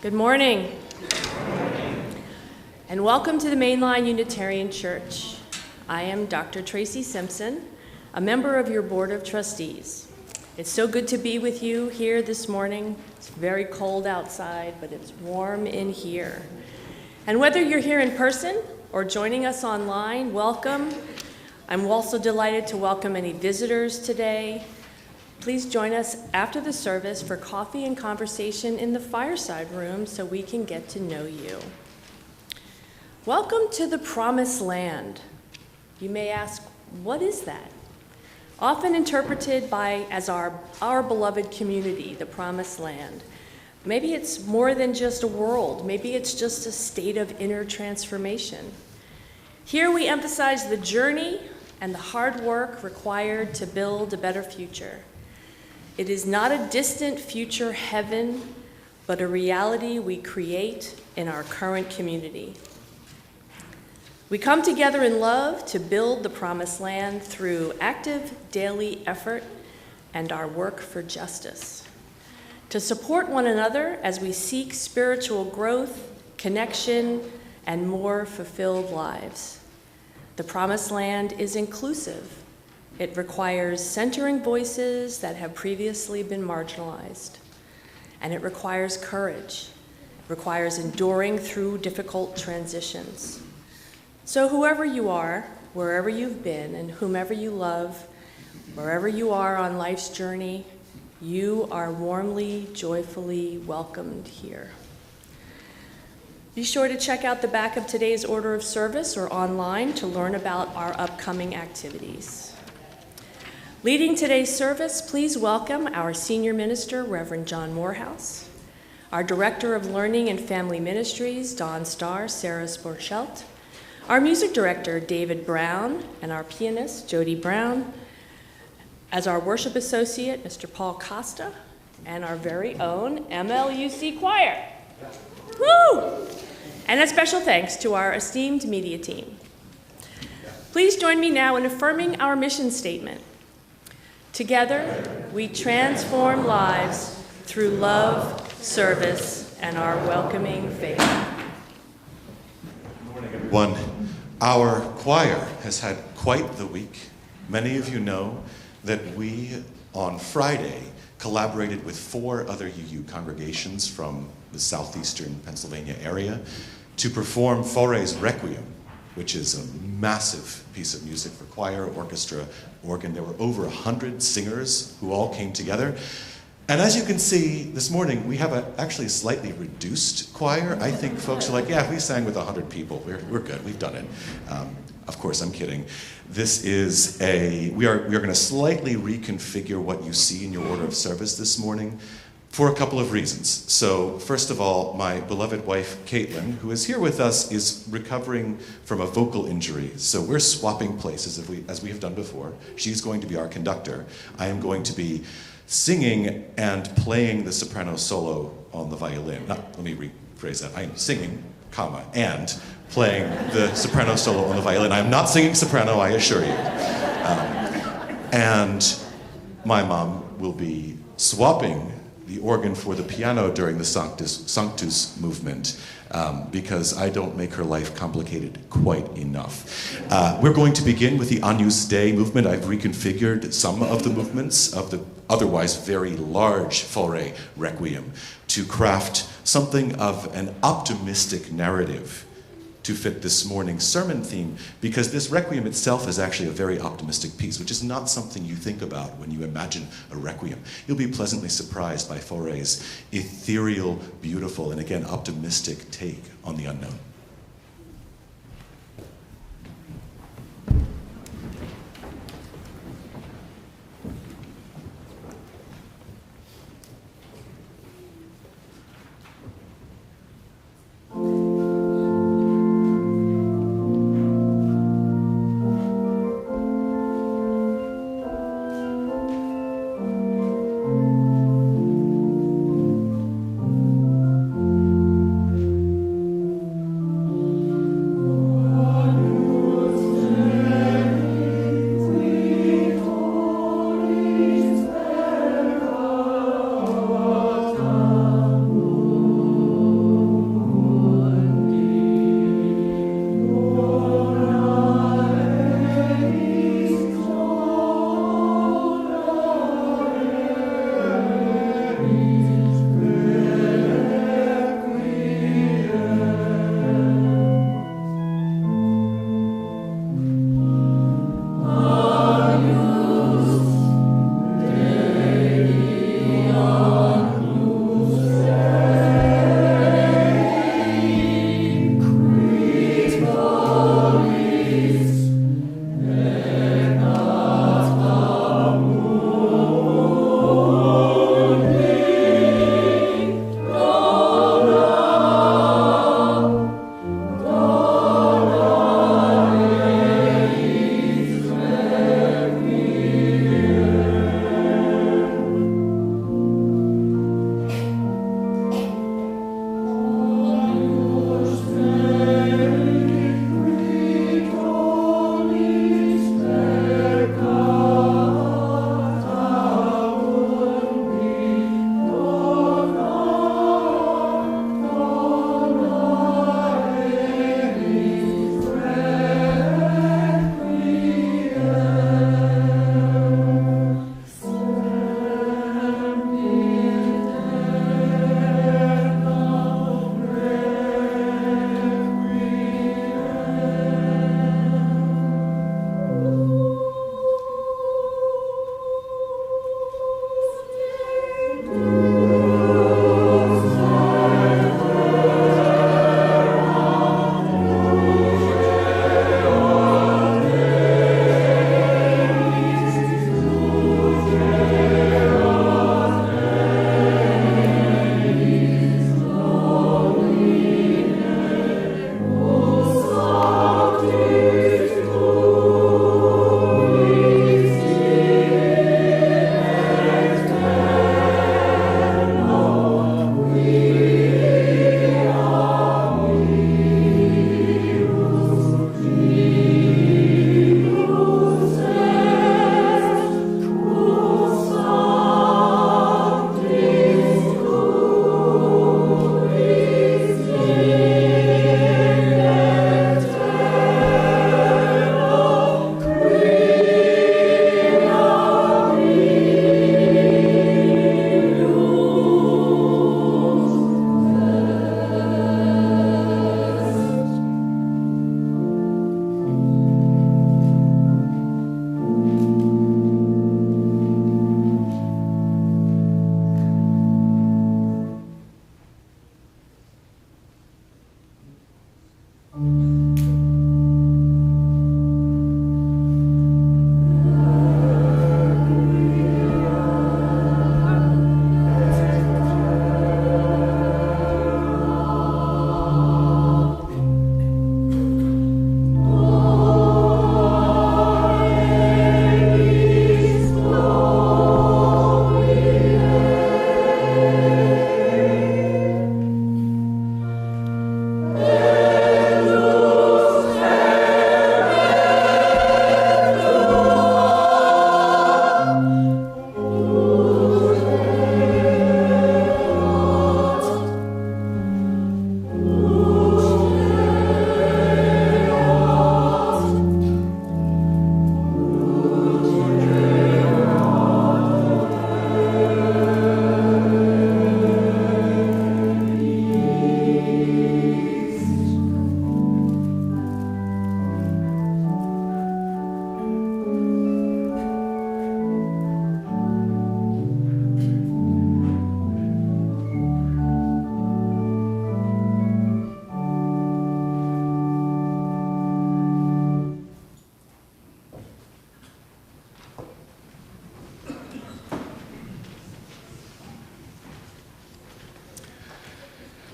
Good morning. And welcome to the Mainline Unitarian Church. I am Dr. Tracy Simpson, a member of your Board of Trustees. It's so good to be with you here this morning. It's very cold outside, but it's warm in here. And whether you're here in person or joining us online, welcome. I'm also delighted to welcome any visitors today. Please join us after the service for coffee and conversation in the fireside room so we can get to know you. Welcome to the Promised Land. You may ask, what is that? Often interpreted as our beloved community, the Promised Land. Maybe it's more than just a world. Maybe it's just a state of inner transformation. Here we emphasize the journey and the hard work required to build a better future. It is not a distant future heaven, but a reality we create in our current community. We come together in love to build the Promised Land through active daily effort and our work for justice, to support one another as we seek spiritual growth, connection, and more fulfilled lives. The Promised Land is inclusive. It requires centering voices that have previously been marginalized. And it requires courage. It requires enduring through difficult transitions. So whoever you are, wherever you've been, and whomever you love, wherever you are on life's journey, you are warmly, joyfully welcomed here. Be sure to check out the back of today's order of service or online to learn about our upcoming activities. Leading today's service, please welcome our Senior Minister, Reverend John Morehouse, our Director of Learning and Family Ministries, Dawn Starr, Sarah Sporchelt, our Music Director, David Brown, and our pianist, Jody Brown, as our Worship Associate, Mr. Paul Costa, and our very own MLUC Choir. Woo! And a special thanks to our esteemed media team. Please join me now in affirming our mission statement. Together, we transform lives through love, service, and our welcoming faith. Good morning, everyone. Our choir has had quite the week. Many of you know that we, on Friday, collaborated with 4 other UU congregations from the southeastern Pennsylvania area to perform Fauré's Requiem, which is a massive piece of music for choir, orchestra, organ. There were over 100 singers who all came together. And as you can see this morning, we have actually a slightly reduced choir. I think folks are like, yeah, we sang with 100 people. We're good, we've done it. Of course, I'm kidding. This is we are going to slightly reconfigure what you see in your order of service this morning for a couple of reasons. So first of all, my beloved wife, Caitlin, who is here with us, is recovering from a vocal injury. So we're swapping places as we have done before. She's going to be our conductor. I am going to be singing and playing the soprano solo on the violin. Let me rephrase that. I am singing, comma, and playing the soprano solo on the violin. I am not singing soprano, I assure you. And my mom will be swapping the organ for the piano during the Sanctus movement, because I don't make her life complicated quite enough. We're going to begin with the Agnus Dei movement. I've reconfigured some of the movements of the otherwise very large Fauré Requiem to craft something of an optimistic narrative to fit this morning's sermon theme, because this Requiem itself is actually a very optimistic piece, which is not something you think about when you imagine a Requiem. You'll be pleasantly surprised by Fauré's ethereal, beautiful, and again, optimistic take on the unknown.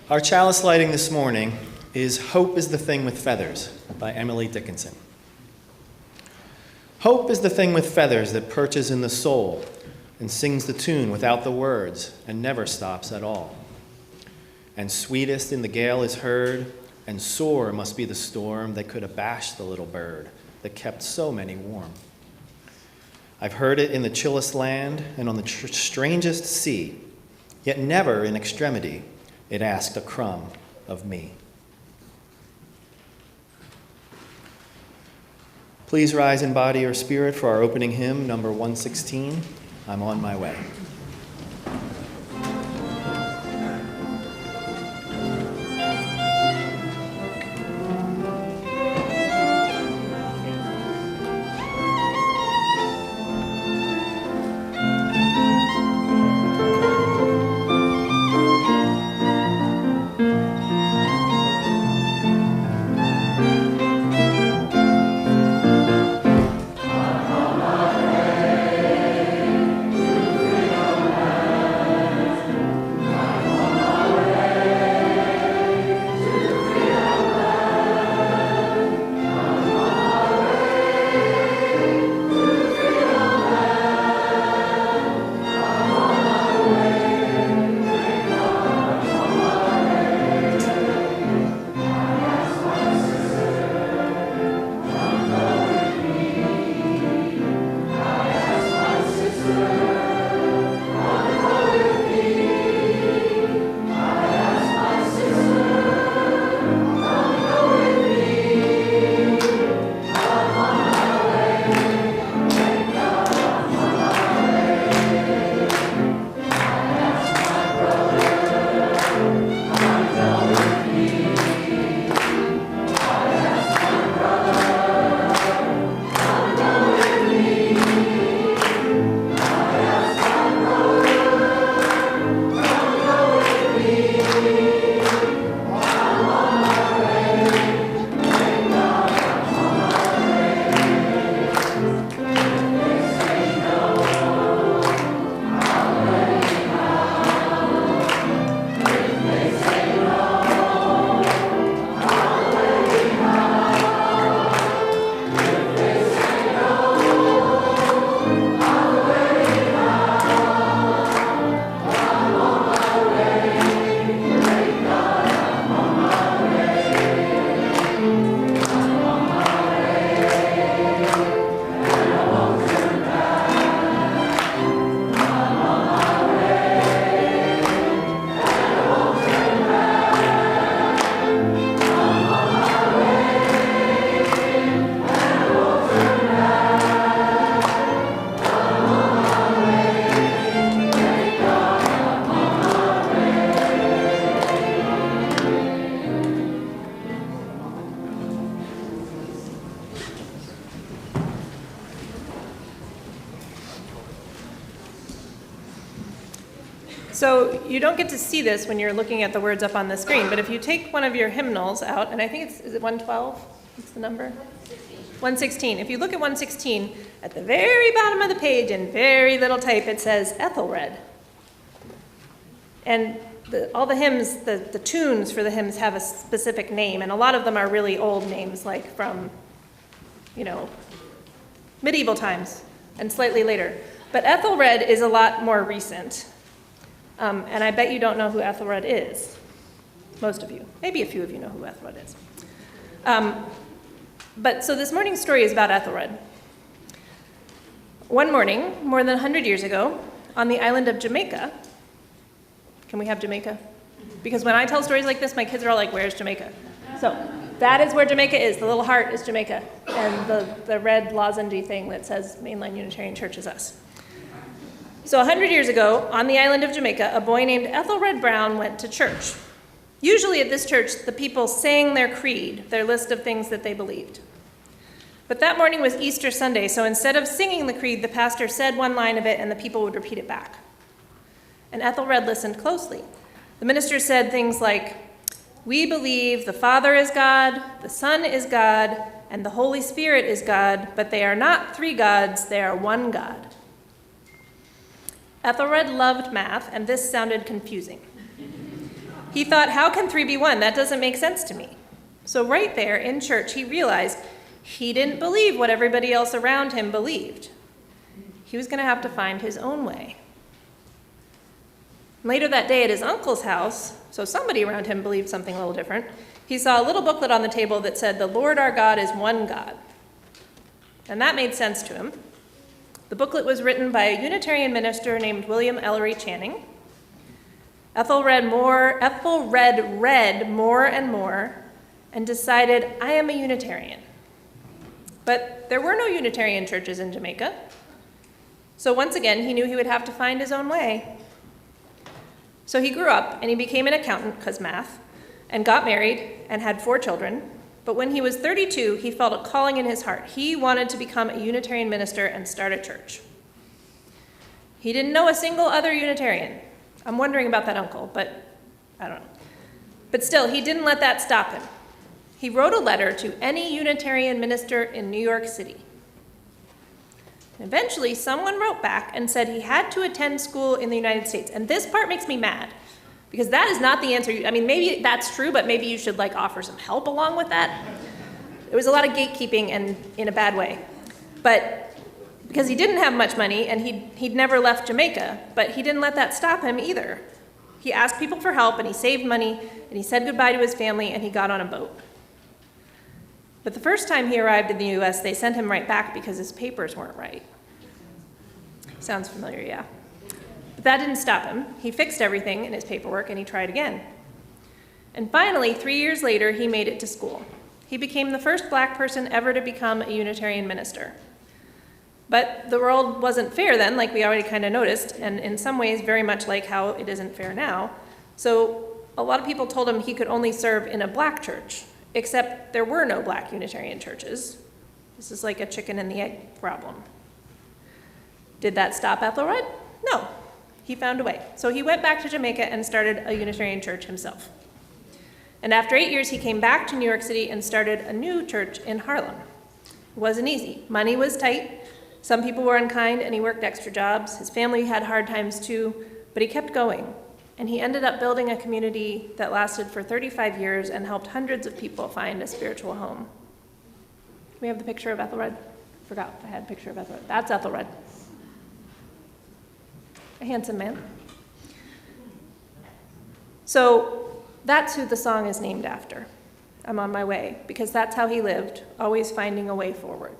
Our chalice lighting this morning is Hope is the Thing with Feathers by Emily Dickinson. Hope is the thing with feathers that perches in the soul and sings the tune without the words and never stops at all. And sweetest in the gale is heard, and sore must be the storm that could abash the little bird that kept so many warm. I've heard it in the chillest land and on the strangest sea, yet never in extremity it asked a crumb of me. Please rise in body or spirit for our opening hymn, number 116, I'm on my way. On my way to So you don't get to see this when you're looking at the words up on the screen, but if you take one of your hymnals out, and I think is it 112? What's the number? 116. If you look at 116, at the very bottom of the page in very little type, it says Ethelred. And all the hymns, the tunes for the hymns have a specific name, and a lot of them are really old names, like from, medieval times and slightly later. But Ethelred is a lot more recent. And I bet you don't know who Ethelred is. Most of you. Maybe a few of you know who Ethelred is. So this morning's story is about Ethelred. One morning, more than 100 years ago, on the island of Jamaica. Can we have Jamaica? Because when I tell stories like this, my kids are all like, where's Jamaica? So that is where Jamaica is. The little heart is Jamaica. And the red lozenge thing that says Mainline Unitarian Church is us. So 100 years ago, on the island of Jamaica, a boy named Ethelred Brown went to church. Usually at this church, the people sang their creed, their list of things that they believed. But that morning was Easter Sunday, so instead of singing the creed, the pastor said one line of it and the people would repeat it back. And Ethelred listened closely. The minister said things like, "We believe the Father is God, the Son is God, and the Holy Spirit is God, but they are not three gods, they are one God." Ethelred loved math, and this sounded confusing. He thought, how can 3 be 1? That doesn't make sense to me. So right there in church, he realized he didn't believe what everybody else around him believed. He was going to have to find his own way. Later that day at his uncle's house, so somebody around him believed something a little different, he saw a little booklet on the table that said, "The Lord our God is one God." And that made sense to him. The booklet was written by a Unitarian minister named William Ellery Channing. Ethelred read more and more and decided, I am a Unitarian. But there were no Unitarian churches in Jamaica. So once again, he knew he would have to find his own way. So he grew up and he became an accountant, because math, and got married and had 4 children. But when he was 32, he felt a calling in his heart. He wanted to become a Unitarian minister and start a church. He didn't know a single other Unitarian. I'm wondering about that uncle, but I don't know. But still, he didn't let that stop him. He wrote a letter to any Unitarian minister in New York City. And eventually, someone wrote back and said he had to attend school in the United States. And this part makes me mad, because that is not the answer. I mean, maybe that's true, but maybe you should offer some help along with that. There was a lot of gatekeeping, and in a bad way. But because he didn't have much money and he'd never left Jamaica, but he didn't let that stop him either. He asked people for help and he saved money and he said goodbye to his family and he got on a boat. But the first time he arrived in the US, they sent him right back because his papers weren't right. Sounds familiar, yeah. But that didn't stop him. He fixed everything in his paperwork and he tried again. And finally, 3 years later, he made it to school. He became the first black person ever to become a Unitarian minister. But the world wasn't fair then, like we already kind of noticed, and in some ways very much like how it isn't fair now. So a lot of people told him he could only serve in a black church, except there were no black Unitarian churches. This is like a chicken and the egg problem. Did that stop Ethelred? No. He found a way. So he went back to Jamaica and started a Unitarian church himself. And after 8 years, he came back to New York City and started a new church in Harlem. It wasn't easy. Money was tight. Some people were unkind, and he worked extra jobs. His family had hard times too, but he kept going. And he ended up building a community that lasted for 35 years and helped hundreds of people find a spiritual home. Can we have the picture of Ethelred? Forgot I had a picture of Ethelred. That's Ethelred. A handsome man. So that's who the song is named after. I'm on my way, because that's how he lived, always finding a way forward.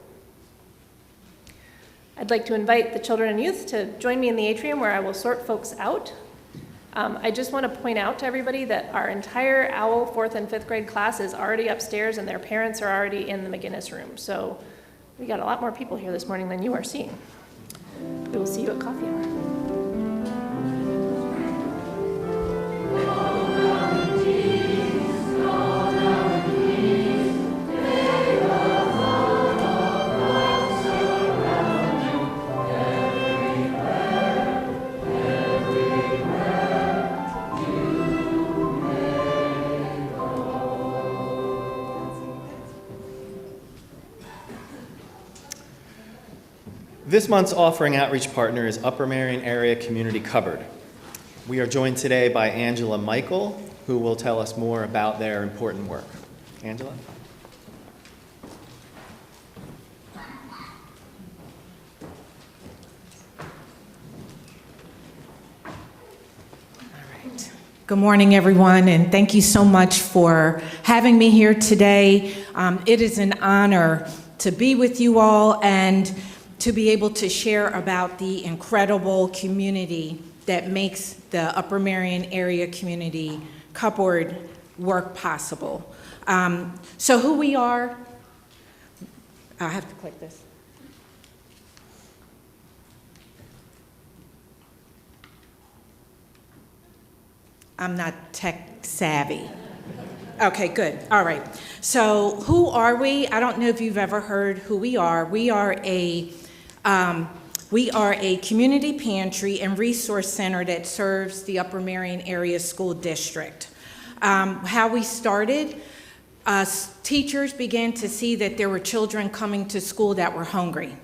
I'd like to invite the children and youth to join me in the atrium where I will sort folks out. I just want to point out to everybody that our entire OWL 4th and 5th grade class is already upstairs and their parents are already in the McGinnis room. So we got a lot more people here this morning than you are seeing. We will see you at coffee hour. This month's offering outreach partner is Upper Marion Area Community Cupboard. We are joined today by Angela Michael, who will tell us more about their important work. Angela? Good morning, everyone, and thank you so much for having me here today. It is an honor to be with you all and to be able to share about the incredible community that makes the Upper Marion Area Community Cupboard work possible. So who we are, I have to click this. I'm not tech savvy. Okay, good. All right. So who are we? I don't know if you've ever heard who we are. We are a community pantry and resource center that serves the Upper Marion Area School District. How we started, teachers began to see that there were children coming to school that were hungry.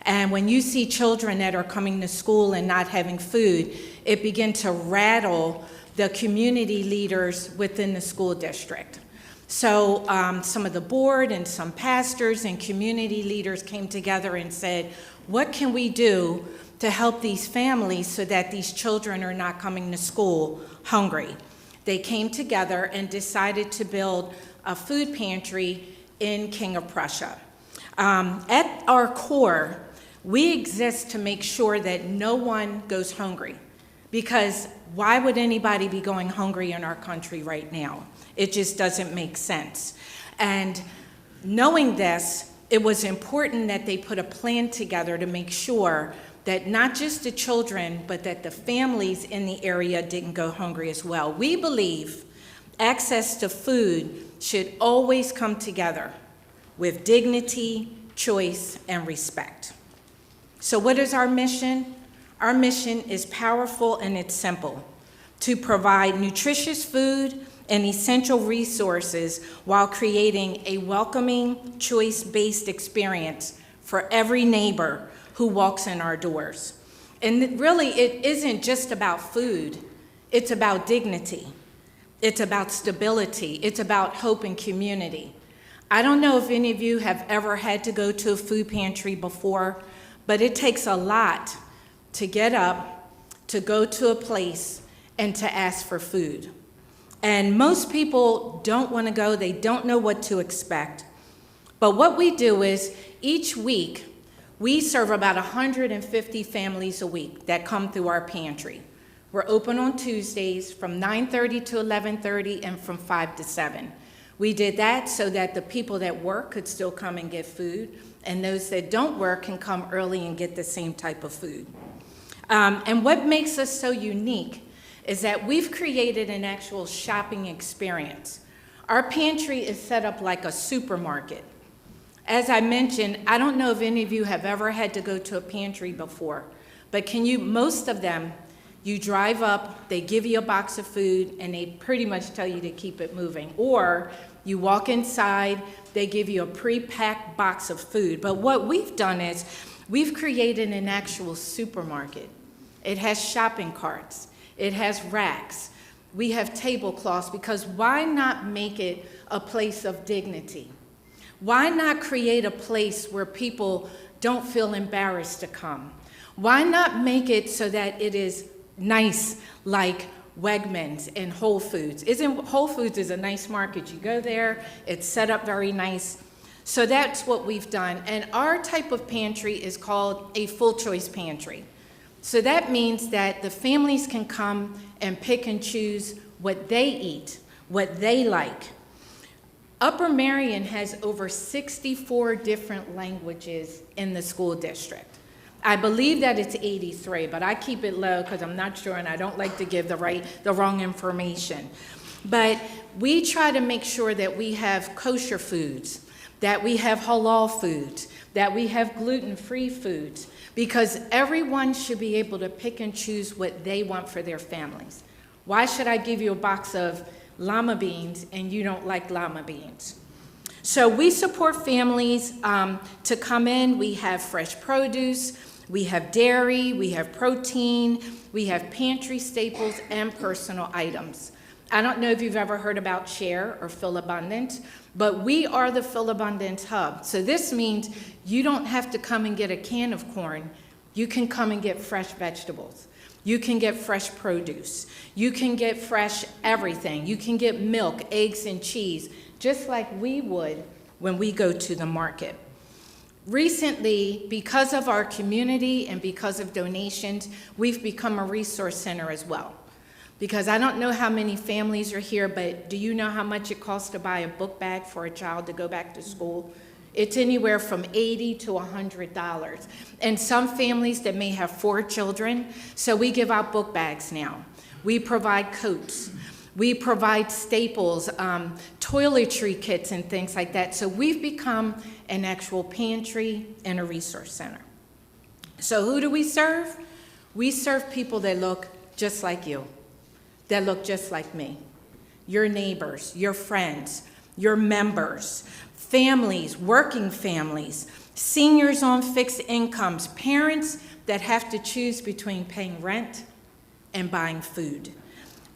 And when you see children that are coming to school and not having food, it began to rattle the community leaders within the school district. So some of the board and some pastors and community leaders came together and said, what can we do to help these families so that these children are not coming to school hungry? They came together and decided to build a food pantry in King of Prussia. At our core, we exist to make sure that no one goes hungry, because why would anybody be going hungry in our country right now? It just doesn't make sense. And knowing this, it was important that they put a plan together to make sure that not just the children, but that the families in the area didn't go hungry as well. We believe access to food should always come together with dignity, choice, and respect. So what is our mission? Our mission is powerful and it's simple: to provide nutritious food and essential resources while creating a welcoming, choice-based experience for every neighbor who walks in our doors. And really, it isn't just about food. It's about dignity. It's about stability. It's about hope and community. I don't know if any of you have ever had to go to a food pantry before, but it takes a lot to get up, to go to a place, and to ask for food. And most people don't want to go, they don't know what to expect. But what we do is, each week, we serve about 150 families a week that come through our pantry. We're open on Tuesdays from 9:30 to 11:30 and from 5 to 7. We did that so that the people that work could still come and get food, and those that don't work can come early and get the same type of food. And what makes us so unique is that we've created an actual shopping experience. Our pantry is set up like a supermarket. As I mentioned, I don't know if any of you have ever had to go to a pantry before, but most of them, you drive up, they give you a box of food, and they pretty much tell you to keep it moving. Or you walk inside, they give you a pre-packed box of food. But what we've done is, we've created an actual supermarket. It has shopping carts. It has racks. We have tablecloths, because why not make it a place of dignity? Why not create a place where people don't feel embarrassed to come? Why not make it so that it is nice, like Wegmans and Whole Foods? Whole Foods is a nice market. You go there, it's set up very nice. So that's what we've done. And our type of pantry is called a full choice pantry. So that means that the families can come and pick and choose what they eat, what they like. Upper Marion has over 64 different languages in the school district. I believe that it's 83, but I keep it low because I'm not sure and I don't like to give the wrong information. But we try to make sure that we have kosher foods, that we have halal foods, that we have gluten-free foods, because everyone should be able to pick and choose what they want for their families. Why should I give you a box of lima beans and you don't like lima beans? So we support families to come in. We have fresh produce. We have dairy, we have protein, we have pantry staples and personal items. I don't know if you've ever heard about Share or Fill Abundant, but we are the Fill Abundant hub. So this means you don't have to come and get a can of corn. You can come and get fresh vegetables. You can get fresh produce. You can get fresh everything. You can get milk, eggs, and cheese, just like we would when we go to the market. Recently, because of our community and because of donations, we've become a resource center as well. Because I don't know how many families are here, but do you know how much it costs to buy a book bag for a child to go back to school? It's anywhere from $80 to $100. And some families that may have 4 children, so we give out book bags now. We provide coats. We provide staples, toiletry kits, and things like that. So we've become an actual pantry and a resource center. So who do we serve? We serve people that look just like you, that look just like me. Your neighbors, your friends, your members, families, working families, seniors on fixed incomes, parents that have to choose between paying rent and buying food.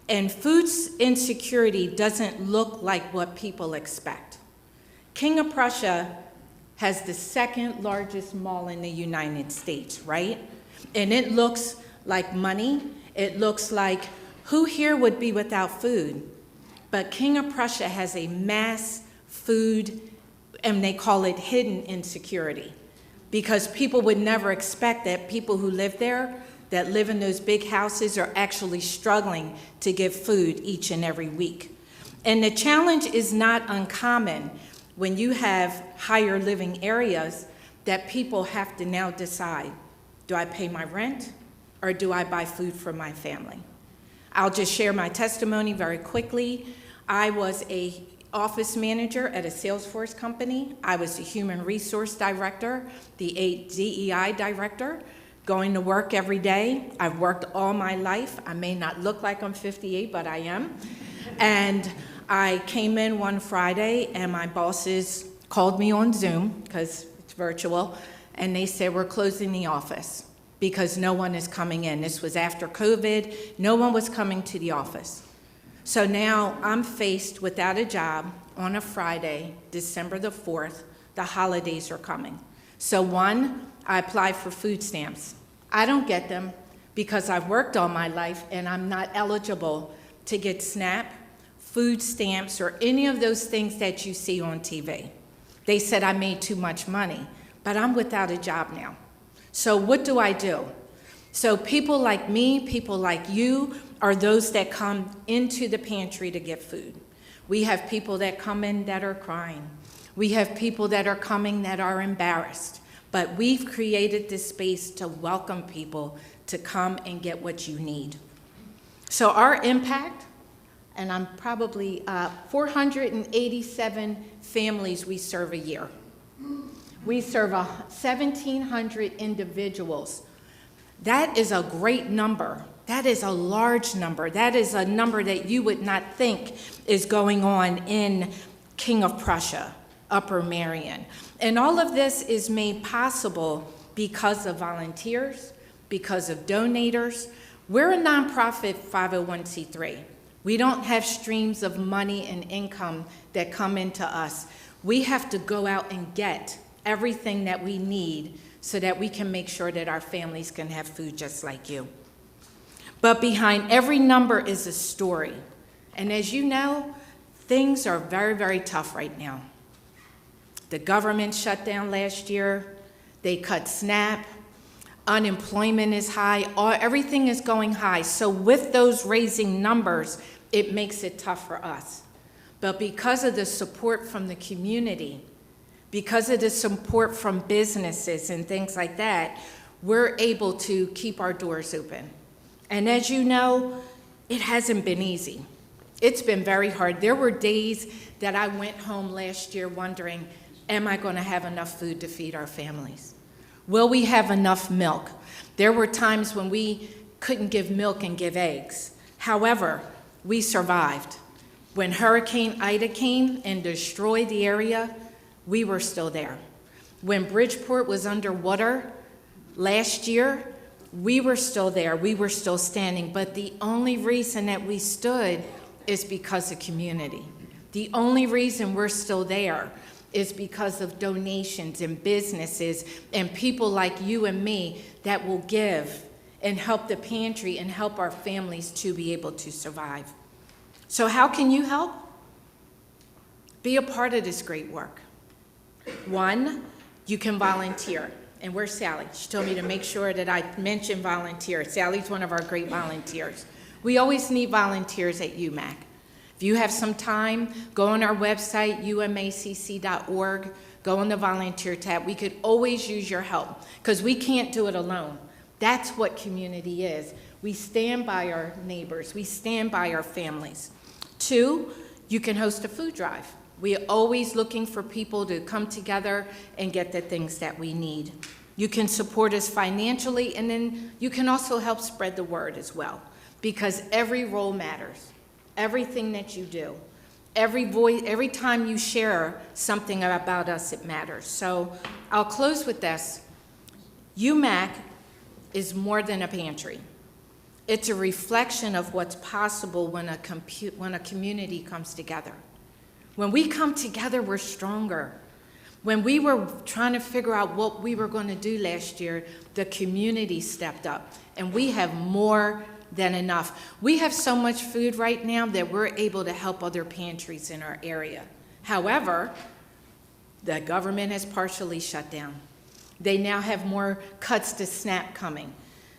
And food insecurity doesn't look like what people expect. King of Prussia has the 2nd largest mall in the United States, right? And it looks like money. It looks like who here would be without food? But King of Prussia has a mass food, and they call it hidden insecurity, because people would never expect that people who live there, that live in those big houses, are actually struggling to get food each and every week. And the challenge is not uncommon when you have higher living areas that people have to now decide, do I pay my rent or do I buy food for my family? I'll just share my testimony very quickly. I was an office manager at a Salesforce company. I was a human resource director, the DEI director, going to work every day. I've worked all my life. I may not look like I'm 58, but I am. And I came in one Friday, and my bosses called me on Zoom, because it's virtual, and they said, we're closing the office because no one is coming in. This was after COVID. No one was coming to the office. So now I'm faced without a job on a Friday, December the 4th. The holidays are coming. So one, I applied for food stamps. I don't get them because I've worked all my life and I'm not eligible to get SNAP, food stamps, or any of those things that you see on TV. They said I made too much money, but I'm without a job now. So what do I do? So people like me, people like you, are those that come into the pantry to get food. We have people that come in that are crying. We have people that are coming that are embarrassed. But we've created this space to welcome people to come and get what you need. So our impact, and I'm probably 487 families we serve a year. We serve 1,700 individuals. That is a great number. That is a large number. That is a number that you would not think is going on in King of Prussia, Upper Merion. And all of this is made possible because of volunteers, because of donators. We're a nonprofit 501c3. We don't have streams of money and income that come into us. We have to go out and get everything that we need so that we can make sure that our families can have food just like you. But behind every number is a story. And as you know, things are very, very tough right now. The government shut down last year. They cut SNAP. Unemployment is high. Everything is going high. So with those raising numbers, it makes it tough for us. But because of the support from the community, because of the support from businesses and things like that, we're able to keep our doors open. And as you know, it hasn't been easy. It's been very hard. There were days that I went home last year wondering, am I going to have enough food to feed our families? Will we have enough milk? There were times when we couldn't give milk and give eggs. However, we survived. When Hurricane Ida came and destroyed the area, we were still there. When Bridgeport was underwater, Last year, we were still there, we were still standing, but the only reason that we stood is because of community. The only reason we're still there is because of donations and businesses and people like you and me that will give and help the pantry and help our families to be able to survive. So how can you help? Be a part of this great work. One, you can volunteer. And where's Sally? She told me to make sure that I mention volunteer. Sally's one of our great volunteers. We always need volunteers at UMAC. If you have some time, go on our website, umacc.org, go on the volunteer tab. We could always use your help because we can't do it alone. That's what community is. We stand by our neighbors. We stand by our families. Two, you can host a food drive. We are always looking for people to come together and get the things that we need. You can support us financially, and then you can also help spread the word as well, because every role matters. Everything that you do, every time you share something about us, it matters. So I'll close with this. UMAC is more than a pantry. It's a reflection of what's possible when a community comes together. When we come together, we're stronger. When we were trying to figure out what we were going to do last year, the community stepped up, and we have more than enough. We have so much food right now that we're able to help other pantries in our area. However, the government has partially shut down. They now have more cuts to SNAP coming.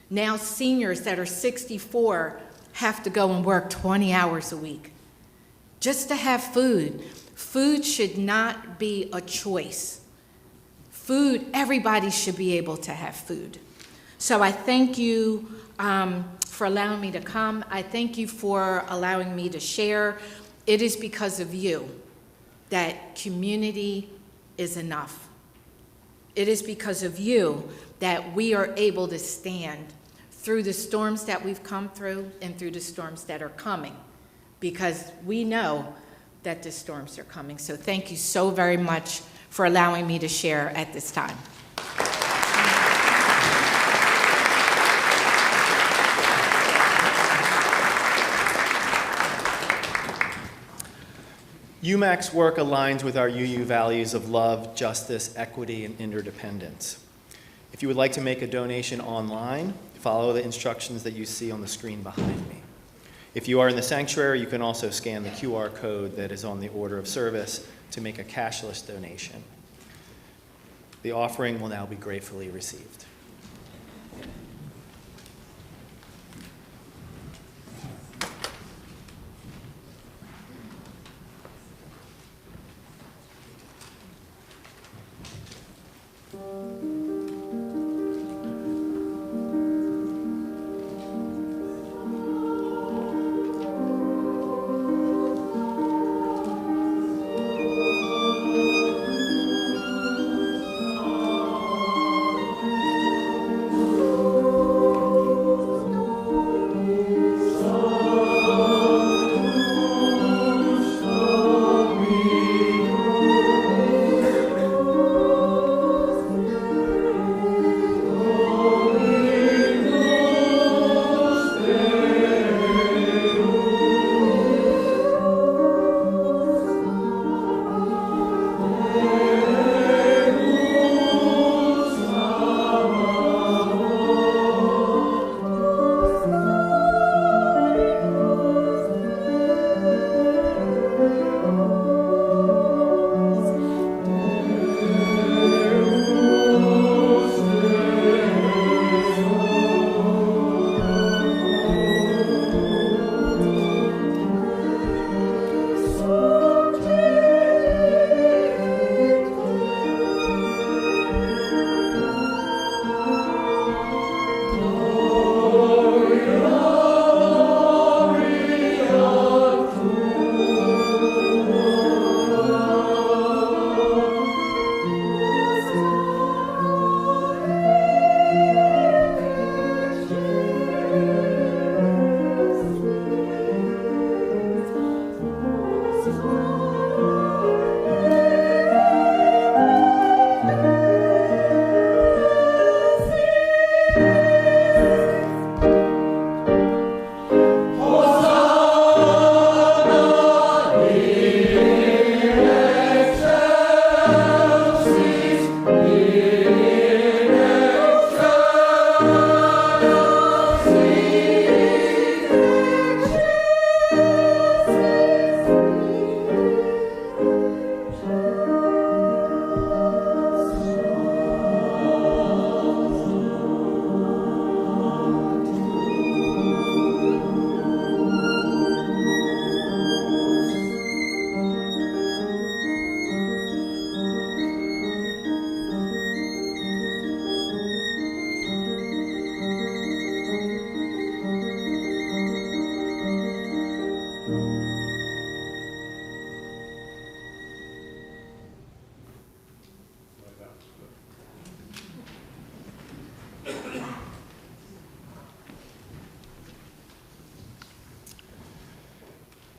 Now seniors that are 64 have to go and work 20 hours a week just to have food. Food should not be a choice. Food, everybody should be able to have food. So I thank you for allowing me to come. I thank you for allowing me to share. It is because of you that community is enough. It is because of you that we are able to stand through the storms that we've come through and through the storms that are coming, because we know that the storms are coming. So thank you so very much for allowing me to share at this time. UMAC's work aligns with our UU values of love, justice, equity, and interdependence. If you would like to make a donation online, follow the instructions that you see on the screen behind me. If you are in the sanctuary, you can also scan the QR code that is on the order of service to make a cashless donation. The offering will now be gratefully received.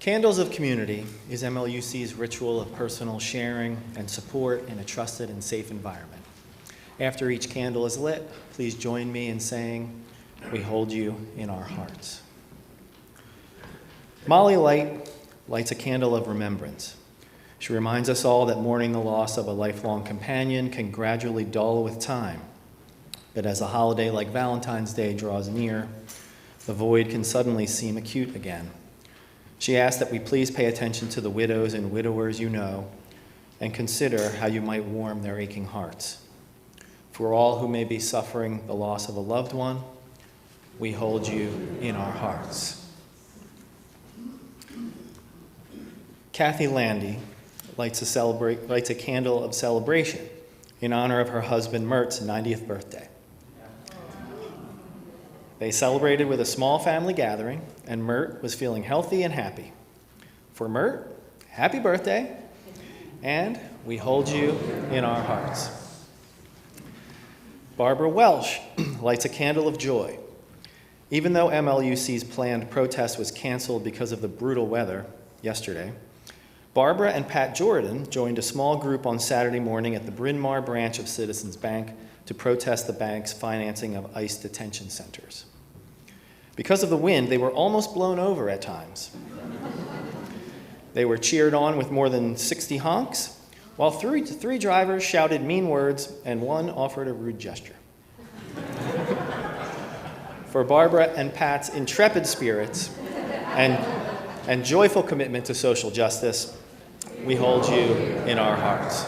Candles of Community is MLUC's ritual of personal sharing and support in a trusted and safe environment. After each candle is lit, please join me in saying, "We hold you in our hearts." Molly lights a candle of remembrance. She reminds us all that mourning the loss of a lifelong companion can gradually dull with time. But as a holiday like Valentine's Day draws near, the void can suddenly seem acute again. She asks that we please pay attention to the widows and widowers you know and consider how you might warm their aching hearts. For all who may be suffering the loss of a loved one, we hold you in our hearts. Kathy Landy lights a candle of celebration in honor of her husband Mert's 90th birthday. They celebrated with a small family gathering, and Mert was feeling healthy and happy. For Mert, happy birthday, and we hold you in our hearts. Barbara Welsh lights a candle of joy. Even though MLUC's planned protest was canceled because of the brutal weather yesterday, Barbara and Pat Jordan joined a small group on Saturday morning at the Bryn Mawr branch of Citizens Bank to protest the bank's financing of ICE detention centers. Because of the wind, they were almost blown over at times. They were cheered on with more than 60 honks, while three drivers shouted mean words and one offered a rude gesture. For Barbara and Pat's intrepid spirits and joyful commitment to social justice, we hold you in our hearts.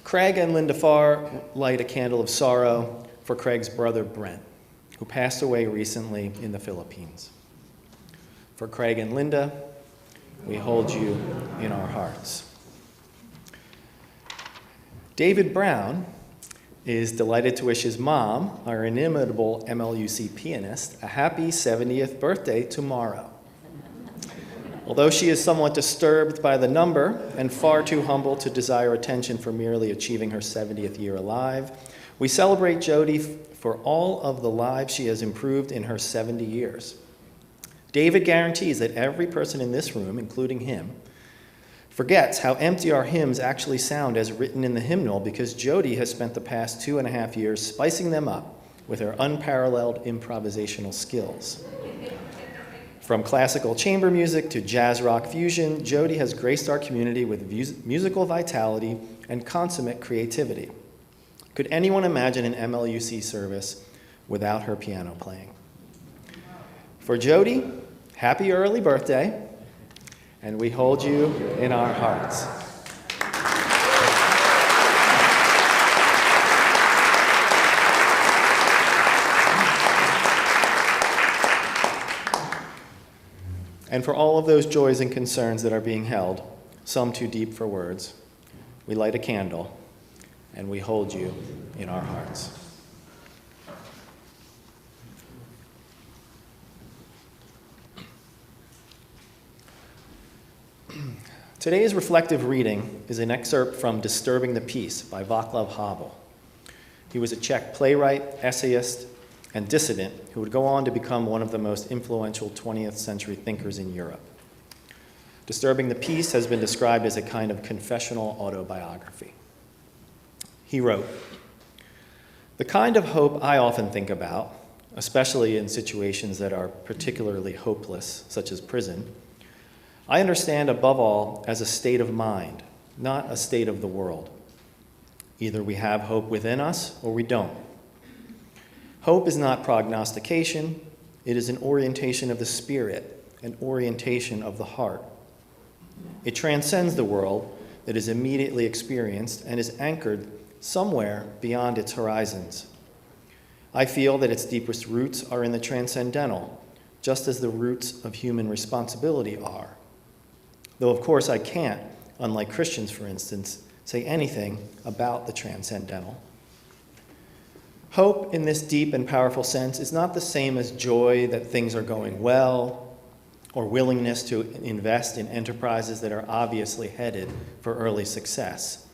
Craig and Linda Farr light a candle of sorrow for Craig's brother Brent, who passed away recently in the Philippines. For Craig and Linda, we hold you in our hearts. David Brown is delighted to wish his mom, our inimitable MLUC pianist, a happy 70th birthday tomorrow. Although she is somewhat disturbed by the number and far too humble to desire attention for merely achieving her 70th year alive, we celebrate Jody for all of the lives she has improved in her 70 years. David guarantees that every person in this room, including him, forgets how empty our hymns actually sound as written in the hymnal because Jody has spent the past 2.5 years spicing them up with her unparalleled improvisational skills. From classical chamber music to jazz rock fusion, Jody has graced our community with musical vitality and consummate creativity. Could anyone imagine an MLUC service without her piano playing? For Jody, happy early birthday, and we hold you in our hearts. And for all of those joys and concerns that are being held, some too deep for words, we light a candle and we hold you in our hearts. Today's reflective reading is an excerpt from Disturbing the Peace by Václav Havel. He was a Czech playwright, essayist, and dissident who would go on to become one of the most influential 20th century thinkers in Europe. Disturbing the Peace has been described as a kind of confessional autobiography. He wrote, "The kind of hope I often think about, especially in situations that are particularly hopeless, such as prison, I understand above all as a state of mind, not a state of the world. Either we have hope within us or we don't. Hope is not prognostication, it is an orientation of the spirit, an orientation of the heart. It transcends the world that is immediately experienced and is anchored somewhere beyond its horizons. I feel that its deepest roots are in the transcendental, just as the roots of human responsibility are. Though, of course, I can't, unlike Christians, for instance, say anything about the transcendental. Hope, in this deep and powerful sense, is not the same as joy that things are going well, or willingness to invest in enterprises that are obviously headed for early success,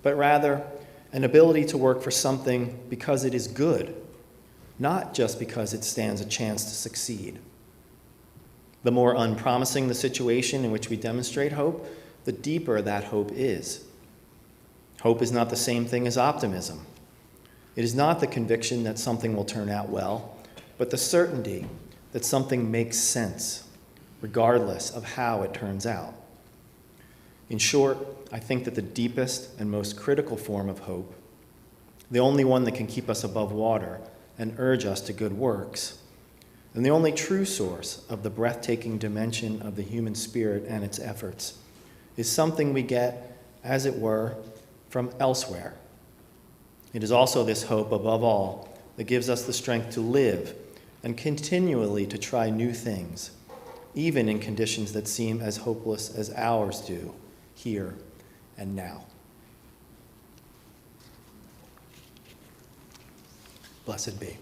but rather an ability to work for something because it is good, not just because it stands a chance to succeed. The more unpromising the situation in which we demonstrate hope, the deeper that hope is. Hope is not the same thing as optimism. It is not the conviction that something will turn out well, but the certainty that something makes sense, regardless of how it turns out. In short, I think that the deepest and most critical form of hope, the only one that can keep us above water and urge us to good works, and the only true source of the breathtaking dimension of the human spirit and its efforts, is something we get, as it were, from elsewhere. It is also this hope, above all, that gives us the strength to live and continually to try new things, even in conditions that seem as hopeless as ours do, here and now. Blessed be.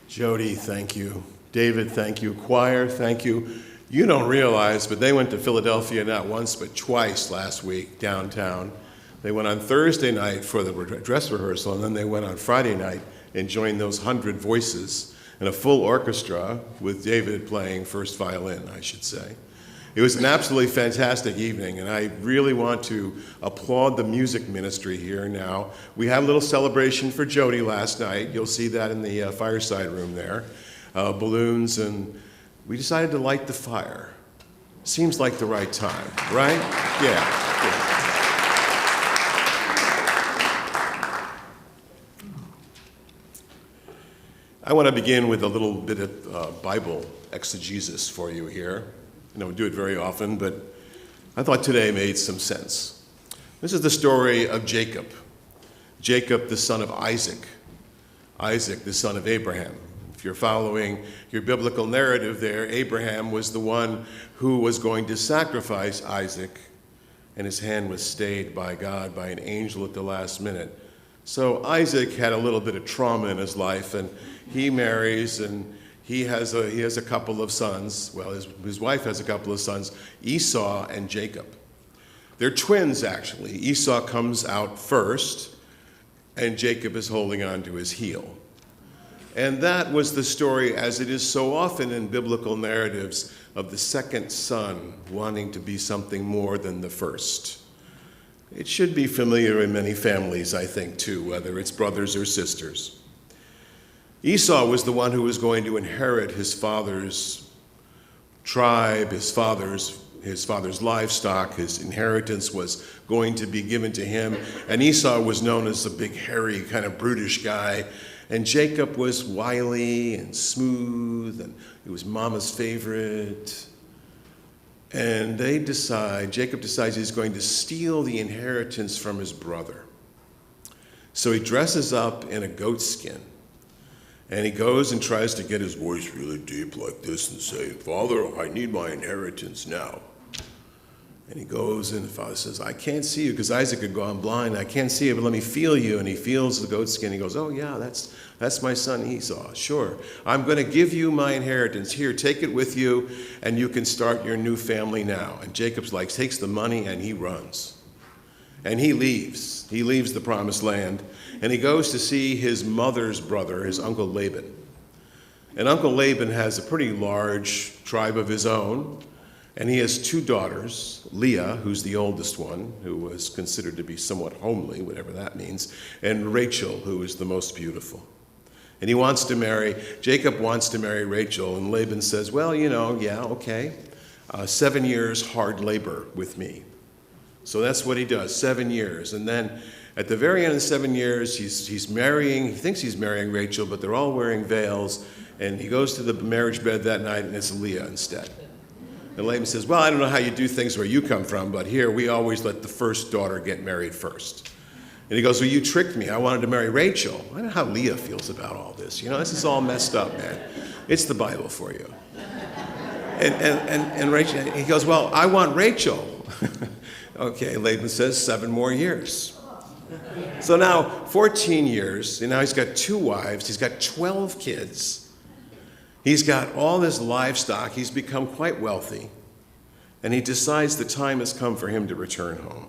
Jody, thank you. David, thank you. Choir, thank you. You don't realize, but they went to Philadelphia not once but twice last week downtown. They went on Thursday night for the dress rehearsal, and then they went on Friday night and joined those 100 voices in a full orchestra with David playing first violin, I should say. It was an absolutely fantastic evening, and I really want to applaud the music ministry here now. We had a little celebration for Jody last night. You'll see that in the fireside room there. Balloons, and we decided to light the fire. Seems like the right time, right? Yeah. I want to begin with a little bit of Bible exegesis for you here. I don't do it very often, but I thought today made some sense. This is the story of Jacob. Jacob, the son of Isaac. Isaac, the son of Abraham. If If you're following your biblical narrative there, Abraham was the one who was going to sacrifice Isaac, and his hand was stayed by God, by an angel at the last minute. So Isaac had a little bit of trauma in his life, and he marries, and he has a couple of sons. Well, his wife has a couple of sons, Esau and Jacob. They're twins, actually. Esau comes out first, and Jacob is holding on to his heel. And that was the story, as it is so often in biblical narratives, of the second son wanting to be something more than the first. It should be familiar in many families, I think, too, whether it's brothers or sisters. Esau was the one who was going to inherit his father's tribe, his father's livestock. His inheritance was going to be given to him. And Esau was known as a big, hairy, kind of brutish guy. And Jacob was wily and smooth, and he was mama's favorite. And Jacob decides he's going to steal the inheritance from his brother. So he dresses up in a goat skin. And he goes and tries to get his voice really deep like this and say, "Father, I need my inheritance now." And he goes and the father says, "I can't see you," because Isaac had gone blind. "I can't see you, but let me feel you." And he feels the goat skin. He goes, "Oh yeah, that's my son Esau. Sure. I'm going to give you my inheritance. Here, take it with you, and you can start your new family now." And Jacob takes the money and he runs. And he leaves. He leaves the promised land. And he goes to see his mother's brother, his Uncle Laban. And Uncle Laban has a pretty large tribe of his own. And he has two daughters, Leah, who's the oldest one, who was considered to be somewhat homely, whatever that means, and Rachel, who is the most beautiful. And Jacob wants to marry Rachel, and Laban says, "Well, yeah, okay, 7 years hard labor with me." So that's what he does, 7 years. And then at the very end of the 7 years, he thinks he's marrying Rachel, but they're all wearing veils. And he goes to the marriage bed that night, and it's Leah instead. And Laban says, "Well, I don't know how you do things where you come from, but here we always let the first daughter get married first." And he goes, "Well, you tricked me. I wanted to marry Rachel." I don't know how Leah feels about all this. This is all messed up, man. It's the Bible for you. And Rachel, he goes, "Well, I want Rachel." Okay, Laban says 7 more years. So now 14 years, and now he's got 2 wives, he's got 12 kids. He's got all this livestock, he's become quite wealthy, and he decides the time has come for him to return home.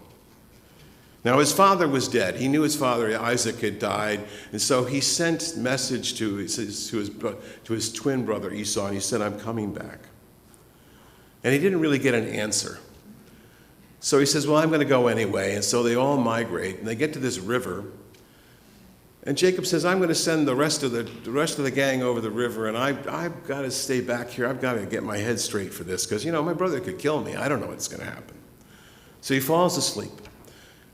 Now his father was dead. He knew his father, Isaac, had died, and so he sent message to his twin brother Esau, and he said, "I'm coming back." And he didn't really get an answer. So he says, "Well, I'm going to go anyway." And so they all migrate, and they get to this river. And Jacob says, "I'm going to send the rest of the gang over the river, and I've got to stay back here. I've got to get my head straight for this, because, my brother could kill me. I don't know what's going to happen." So he falls asleep.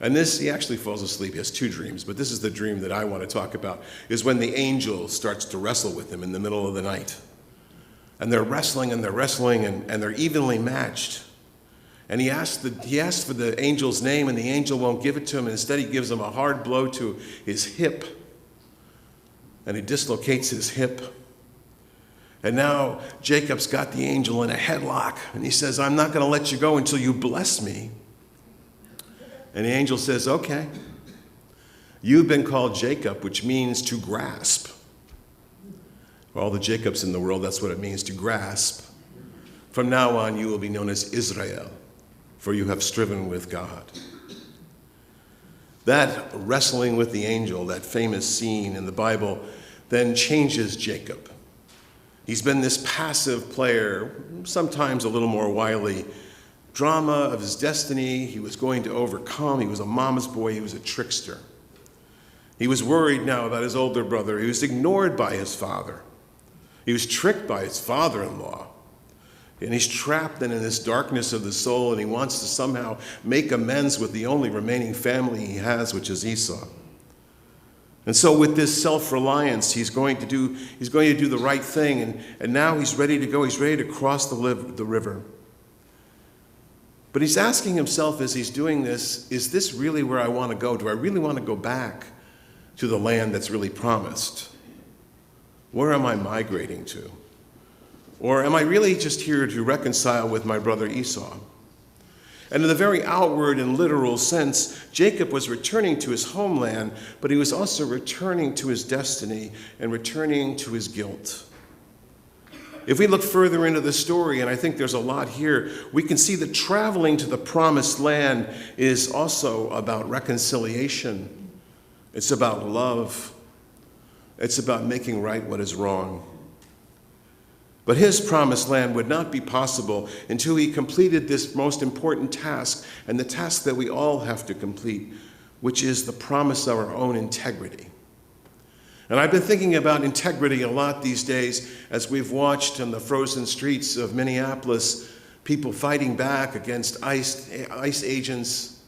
And he actually falls asleep. He has 2 dreams, but this is the dream that I want to talk about, is when the angel starts to wrestle with him in the middle of the night. And they're wrestling, and they're evenly matched. And he asks for the angel's name, and the angel won't give it to him. And instead, he gives him a hard blow to his hip. And he dislocates his hip. And now Jacob's got the angel in a headlock. And he says, "I'm not going to let you go until you bless me." And the angel says, "Okay. You've been called Jacob, which means to grasp." For all the Jacobs in the world, that's what it means, to grasp. "From now on, you will be known as Israel, for you have striven with God." That wrestling with the angel, that famous scene in the Bible, then changes Jacob. He's been this passive player, sometimes a little more wily. Drama of his destiny, he was going to overcome. He was a mama's boy. He was a trickster. He was worried now about his older brother. He was ignored by his father. He was tricked by his father-in-law. And he's trapped then in this darkness of the soul, and he wants to somehow make amends with the only remaining family he has, which is Esau. And so with this self-reliance, he's going to do the right thing, and now he's ready to go. He's ready to cross the river. But he's asking himself as he's doing this, is this really where I want to go? Do I really want to go back to the land that's really promised? Where am I migrating to? Or am I really just here to reconcile with my brother Esau? And in the very outward and literal sense, Jacob was returning to his homeland, but he was also returning to his destiny and returning to his guilt. If we look further into the story, and I think there's a lot here, we can see that traveling to the promised land is also about reconciliation. It's about love. It's about making right what is wrong. But his promised land would not be possible until he completed this most important task, and the task that we all have to complete, which is the promise of our own integrity. And I've been thinking about integrity a lot these days as we've watched on the frozen streets of Minneapolis people fighting back against ICE agents.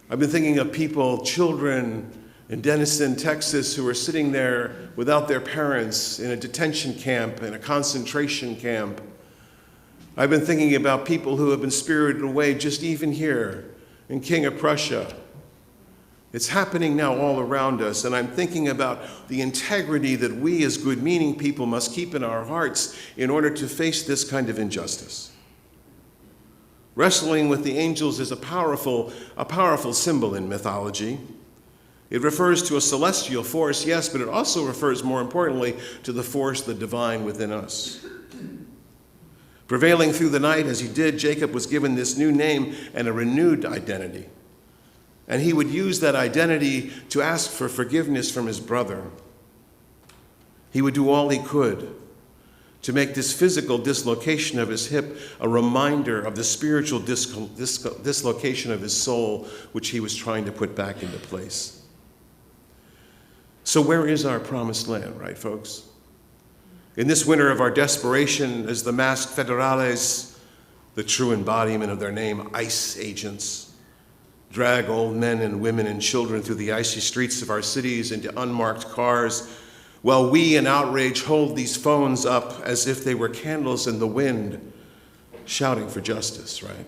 I've been thinking of people, children in Denison, Texas, who are sitting there without their parents in a detention camp, in a concentration camp. I've been thinking about people who have been spirited away just even here in King of Prussia. It's happening now all around us, and I'm thinking about the integrity that we as good-meaning people must keep in our hearts in order to face this kind of injustice. Wrestling with the angels is a powerful symbol in mythology. It refers to a celestial force, yes, but it also refers, more importantly, to the force, the divine within us. Prevailing through the night as he did, Jacob was given this new name and a renewed identity. And he would use that identity to ask for forgiveness from his brother. He would do all he could to make this physical dislocation of his hip a reminder of the spiritual dislocation of his soul, which he was trying to put back into place. So where is our promised land, right, folks? In this winter of our desperation, as the masked federales, the true embodiment of their name, ICE agents, drag old men and women and children through the icy streets of our cities into unmarked cars, while we in outrage hold these phones up as if they were candles in the wind, shouting for justice, right?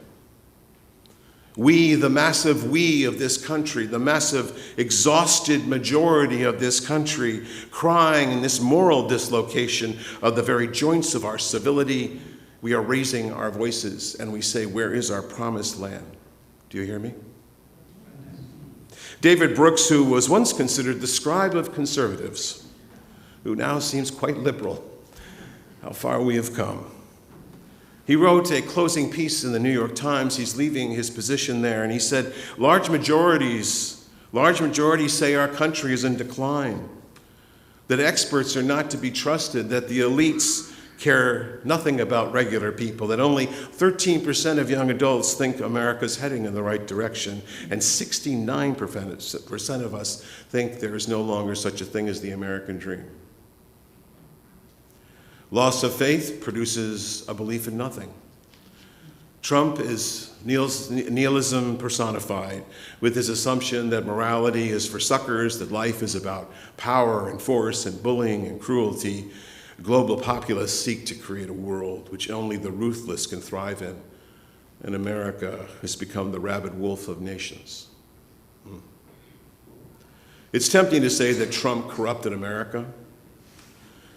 We, the massive we of this country, the massive exhausted majority of this country, crying in this moral dislocation of the very joints of our civility, we are raising our voices and we say, where is our promised land? Do you hear me? David Brooks, who was once considered the scribe of conservatives, who now seems quite liberal, how far we have come. He wrote a closing piece in the New York Times. He's leaving his position there, and he said, large majorities say our country is in decline, that experts are not to be trusted, that the elites care nothing about regular people, that only 13% of young adults think America's heading in the right direction, and 69% of us think there is no longer such a thing as the American dream. Loss of faith produces a belief in nothing. Trump is nihilism personified, with his assumption that morality is for suckers, that life is about power and force and bullying and cruelty. Global populists seek to create a world which only the ruthless can thrive in, and America has become the rabid wolf of nations. It's tempting to say that Trump corrupted America,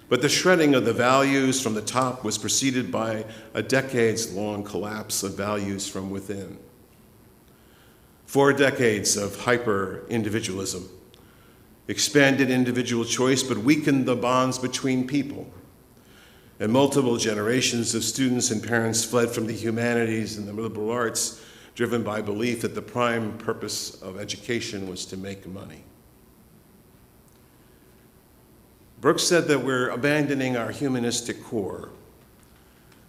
but the shredding of the values from the top was preceded by a decades-long collapse of values from within. 4 decades of hyper-individualism expanded individual choice, but weakened the bonds between people. And multiple generations of students and parents fled from the humanities and the liberal arts, driven by belief that the prime purpose of education was to make money. Brooks said that we're abandoning our humanistic core.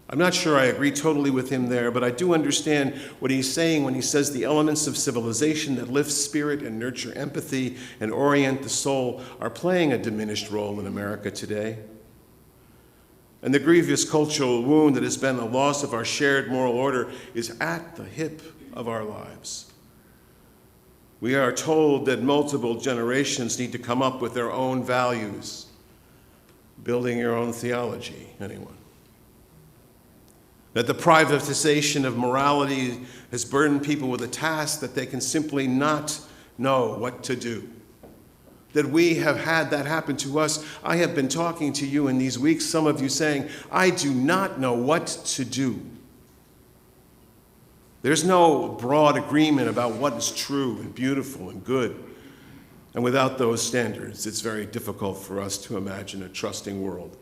I'm not sure I agree totally with him there, but I do understand what he's saying when he says the elements of civilization that lift spirit and nurture empathy and orient the soul are playing a diminished role in America today. And the grievous cultural wound that has been the loss of our shared moral order is at the hip of our lives. We are told that multiple generations need to come up with their own values. Building your own theology, anyone? That the privatization of morality has burdened people with a task that they can simply not know what to do. that we have had that happen to us. I have been talking to you in these weeks, some of you saying, I do not know what to do. There's no broad agreement about what is true and beautiful and good. And without those standards, it's very difficult for us to imagine a trusting world.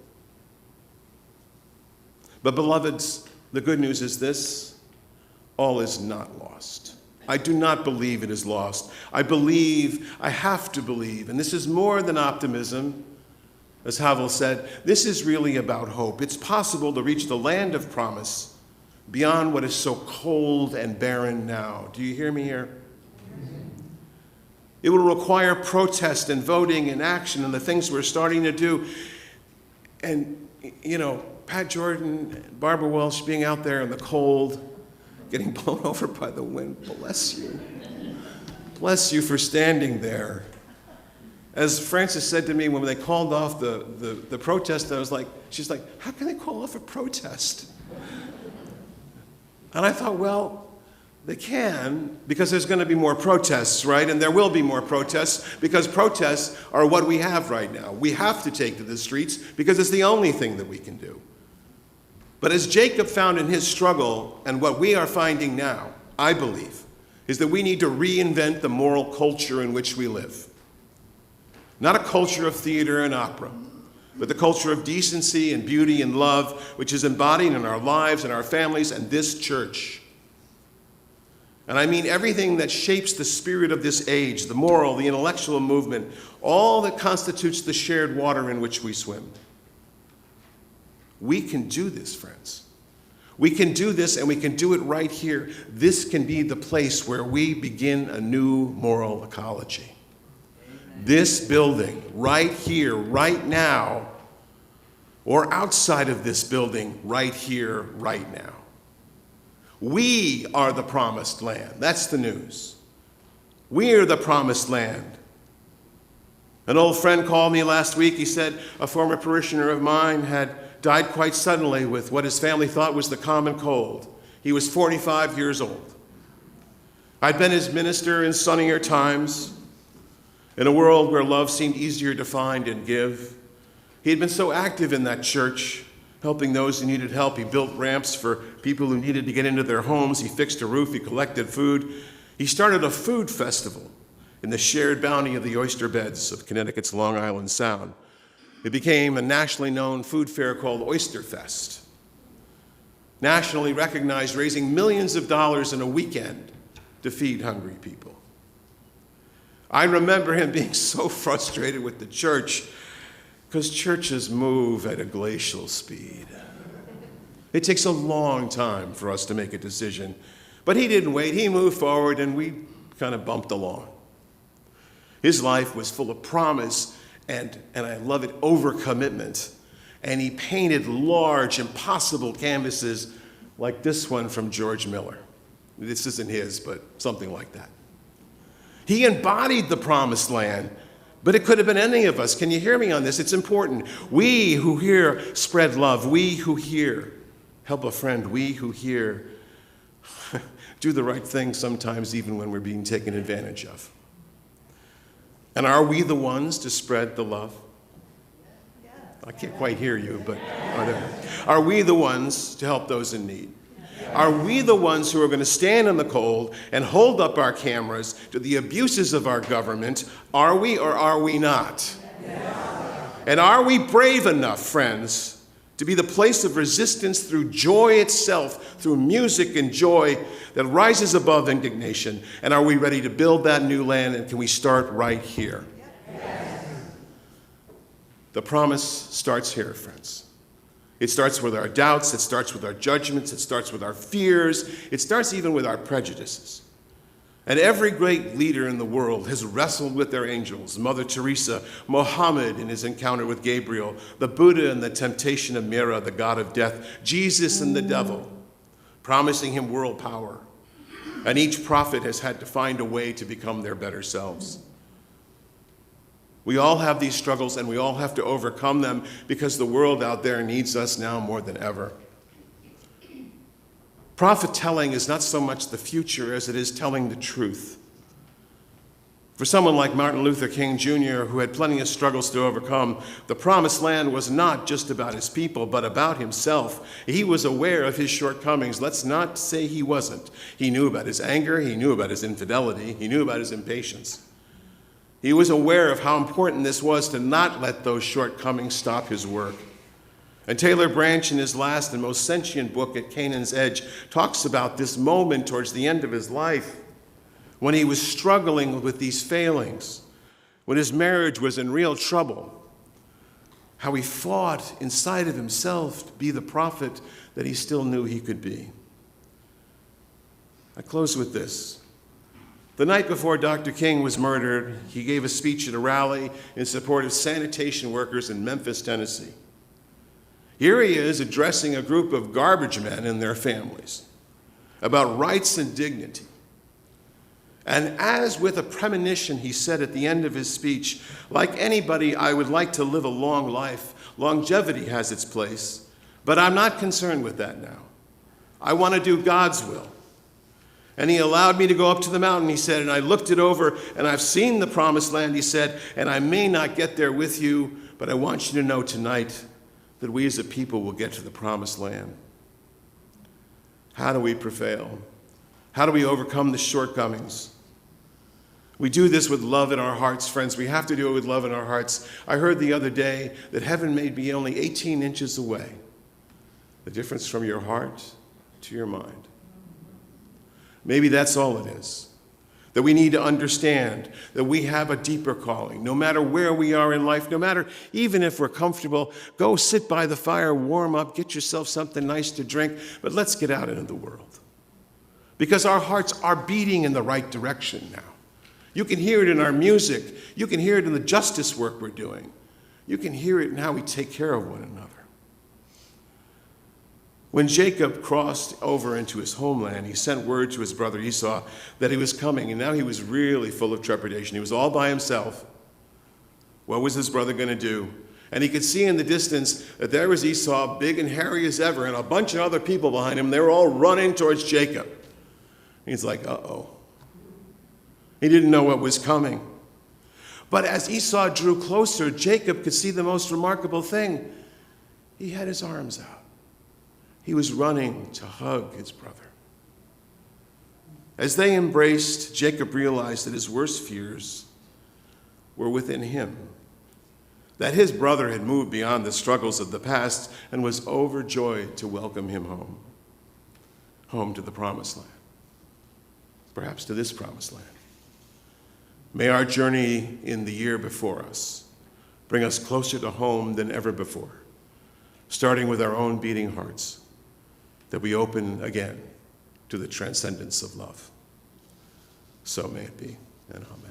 But beloveds, the good news is this: all is not lost. I do not believe it is lost. I have to believe, and this is more than optimism. As Havel said, this is really about hope. It's possible to reach the land of promise beyond what is so cold and barren now. Do you hear me here? It will require protest and voting and action and the things we're starting to do. And, you know, Pat Jordan, Barbara Welsh being out there in the cold, getting blown over by the wind. Bless you. Bless you for standing there. As Frances said to me when they called off the protest, she's like, how can they call off a protest? And I thought, well, they can, because there's going to be more protests, right? And there will be more protests, because protests are what we have right now. We have to take to the streets because it's the only thing that we can do. But as Jacob found in his struggle, and what we are finding now, I believe, is that we need to reinvent the moral culture in which we live. Not a culture of theater and opera, but the culture of decency and beauty and love, which is embodied in our lives and our families and this church. And I mean everything that shapes the spirit of this age, the moral, the intellectual movement, all that constitutes the shared water in which we swim. We can do this, friends. We can do this, and we can do it right here. This can be the place where we begin a new moral ecology. Amen. This building, right here, right now, or outside of this building, right here, right now. We are the promised land. That's the news. We are the promised land. An old friend called me last week. He said a former parishioner of mine had died quite suddenly with what his family thought was the common cold. He was 45 years old. I'd been his minister in sunnier times, in a world where love seemed easier to find and give. He had been so active in that church, helping those who needed help. He built ramps for people who needed to get into their homes. He fixed a roof. He collected food. He started a food festival in the shared bounty of the oyster beds of Connecticut's Long Island Sound. It became a nationally known food fair called Oyster Fest. Nationally recognized, raising millions of dollars in a weekend to feed hungry people. I remember him being so frustrated with the church, because churches move at a glacial speed. It takes a long time for us to make a decision. But he didn't wait. He moved forward, and we kind of bumped along. His life was full of promise, and I love it, overcommitment. And he painted large, impossible canvases like this one from George Miller. This isn't his, but something like that. He embodied the promised land, but it could have been any of us. Can you hear me on this? It's important. We who hear spread love. We who hear help a friend. We who hear do the right thing sometimes even when we're being taken advantage of. And are we the ones to spread the love? I can't quite hear you, but are we the ones to help those in need? Are we the ones who are going to stand in the cold and hold up our cameras to the abuses of our government? Are we or are we not? And are we brave enough, friends, to be the place of resistance through joy itself, through music and joy that rises above indignation? And are we ready to build that new land, and can we start right here? Yes. The promise starts here, friends. It starts with our doubts, it starts with our judgments, it starts with our fears, it starts even with our prejudices. And every great leader in the world has wrestled with their angels. Mother Teresa, Mohammed in his encounter with Gabriel, the Buddha in the temptation of Mira, the god of death, Jesus and the devil, promising him world power. And each prophet has had to find a way to become their better selves. We all have these struggles, and we all have to overcome them because the world out there needs us now more than ever. Prophet telling is not so much the future as it is telling the truth. For someone like Martin Luther King Jr., who had plenty of struggles to overcome, the Promised Land was not just about his people, but about himself. He was aware of his shortcomings. Let's not say he wasn't. He knew about his anger. He knew about his infidelity. He knew about his impatience. He was aware of how important this was to not let those shortcomings stop his work. And Taylor Branch, in his last and most sentient book, At Canaan's Edge, talks about this moment towards the end of his life when he was struggling with these failings, when his marriage was in real trouble, how he fought inside of himself to be the prophet that he still knew he could be. I close with this. The night before Dr. King was murdered, he gave a speech at a rally in support of sanitation workers in Memphis, Tennessee. Here he is addressing a group of garbage men and their families about rights and dignity. And as with a premonition, he said at the end of his speech, like anybody, I would like to live a long life. Longevity has its place, but I'm not concerned with that now. I want to do God's will. And he allowed me to go up to the mountain, he said, and I looked it over, and I've seen the Promised Land, he said, and I may not get there with you, but I want you to know tonight that we as a people will get to the Promised Land. How do we prevail? How do we overcome the shortcomings? We do this with love in our hearts, friends. We have to do it with love in our hearts. I heard the other day that heaven may be only 18 inches away. The difference from your heart to your mind. Maybe that's all it is. That we need to understand that we have a deeper calling. No matter where we are in life, no matter even if we're comfortable, go sit by the fire, warm up, get yourself something nice to drink, but let's get out into the world. Because our hearts are beating in the right direction now. You can hear it in our music. You can hear it in the justice work we're doing. You can hear it in how we take care of one another. When Jacob crossed over into his homeland, he sent word to his brother Esau that he was coming, and now he was really full of trepidation. He was all by himself. What was his brother going to do? And he could see in the distance that there was Esau, big and hairy as ever, and a bunch of other people behind him. They were all running towards Jacob. He's like, uh-oh. He didn't know what was coming. But as Esau drew closer, Jacob could see the most remarkable thing. He had his arms out. He was running to hug his brother. As they embraced, Jacob realized that his worst fears were within him, that his brother had moved beyond the struggles of the past and was overjoyed to welcome him home to the Promised Land, perhaps to this Promised Land. May our journey in the year before us bring us closer to home than ever before, starting with our own beating hearts, that we open again to the transcendence of love. So may it be, and amen.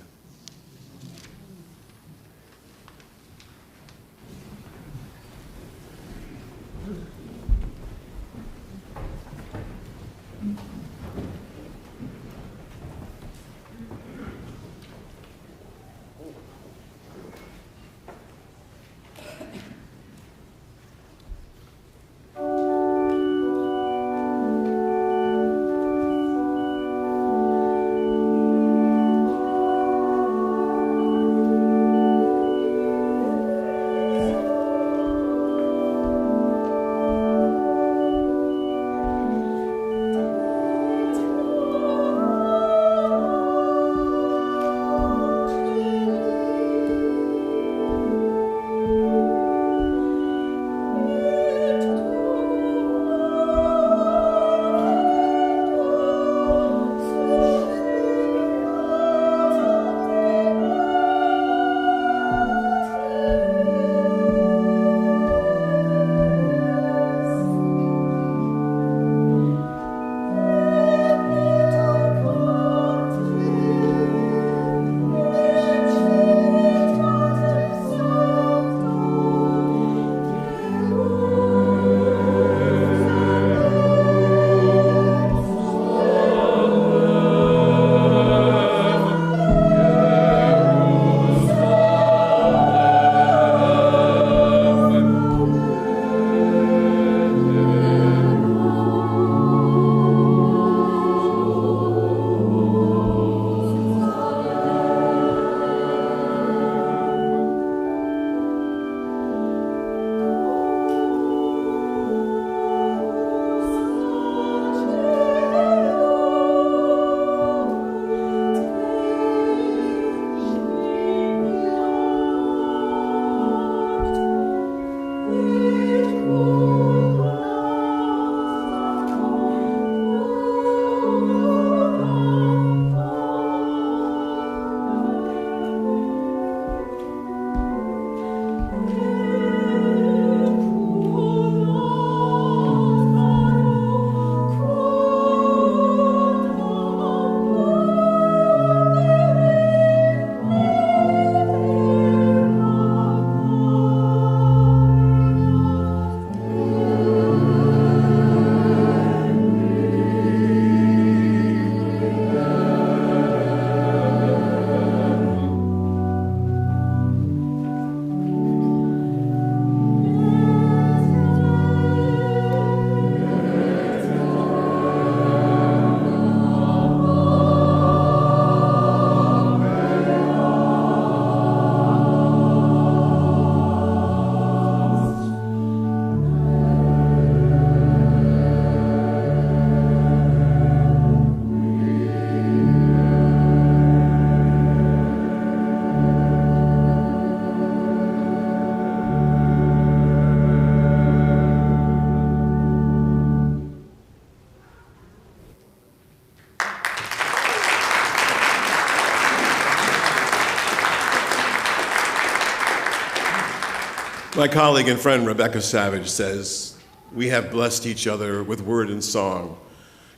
My colleague and friend Rebecca Savage says, "We have blessed each other with word and song,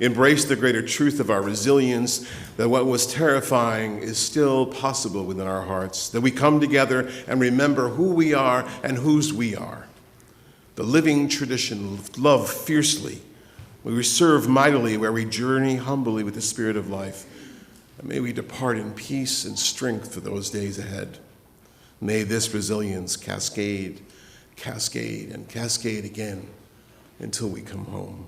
embraced the greater truth of our resilience, that what was terrifying is still possible within our hearts, that we come together and remember who we are and whose we are. The living tradition, love fiercely, we serve mightily where we journey humbly with the spirit of life. And may we depart in peace and strength for those days ahead. May this resilience cascade, cascade, and cascade again until we come home."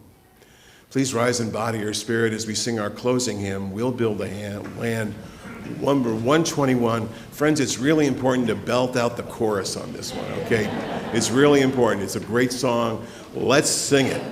Please rise in body or spirit as we sing our closing hymn, "We'll Build a Land," number 121. Friends, it's really important to belt out the chorus on this one, okay? It's really important. It's a great song. Let's sing it.